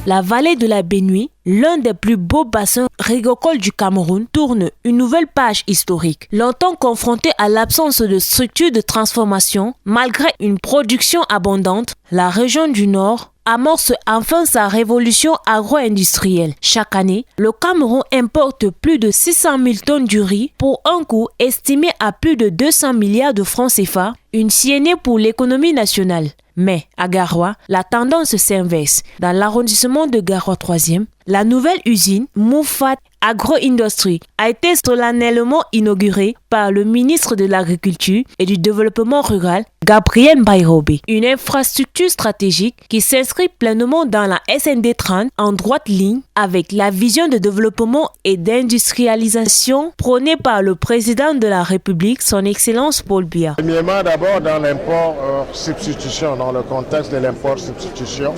La vallée de la Benue, l'un des plus beaux bassins agricoles du Cameroun, tourne une nouvelle page historique. Longtemps confrontée à l'absence de structures de transformation, malgré une production abondante, la région du Nord amorce enfin sa révolution agro-industrielle. Chaque année, le Cameroun importe plus de 600 000 tonnes du riz pour un coût estimé à plus de 200 milliards de francs CFA, une siennée pour l'économie nationale. Mais à Garoua, la tendance s'inverse. Dans l'arrondissement de Garoua 3e, la nouvelle usine Moufat Agro-Industrie a été solennellement inaugurée par le ministre de l'Agriculture et du Développement rural, Gabriel Mbairobe. Une infrastructure stratégique qui s'inscrit pleinement dans la SND 30 en droite ligne avec la vision de développement et d'industrialisation prônée par le président de la République, son Excellence Paul Biya. Premièrement, d'abord dans l'import-substitution, dans le contexte de l'import-substitution.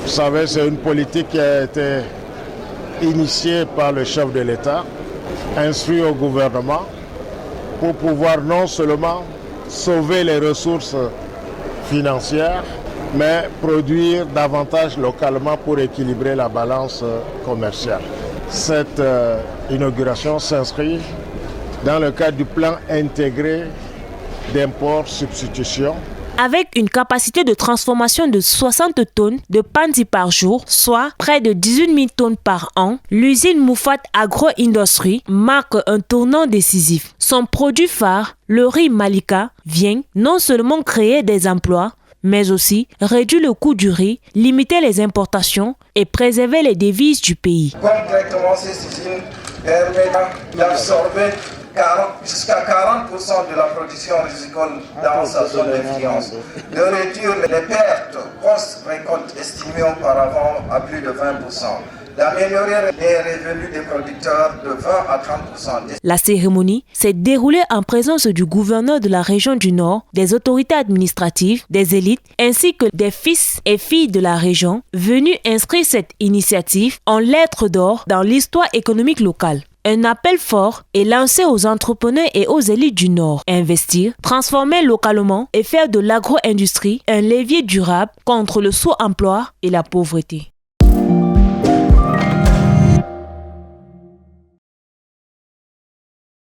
Vous savez, c'est une politique qui a été initiée par le chef de l'État, instruit au gouvernement pour pouvoir non seulement sauver les ressources financières, mais produire davantage localement pour équilibrer la balance commerciale. Cette inauguration s'inscrit dans le cadre du plan intégré d'import-substitution. Avec une capacité de transformation de 60 tonnes de panzi par jour, soit près de 18 000 tonnes par an, l'usine Moufat Agro-Industrie marque un tournant décisif. Son produit phare, le riz Malika, vient non seulement créer des emplois, mais aussi réduire le coût du riz, limiter les importations et préserver les devises du pays. Concrètement, ces usines permettent d'absorber jusqu'à 40% de la production rizicole dans sa zone d'influence, de réduire les pertes post-récolte estimées auparavant à plus de 20%, d'améliorer les revenus des producteurs de 20 à 30%. La cérémonie s'est déroulée en présence du gouverneur de la région du Nord, des autorités administratives, des élites, ainsi que des fils et filles de la région, venus inscrire cette initiative en lettres d'or dans l'histoire économique locale. Un appel fort est lancé aux entrepreneurs et aux élites du Nord. Investir, transformer localement et faire de l'agro-industrie un levier durable contre le sous-emploi et la pauvreté.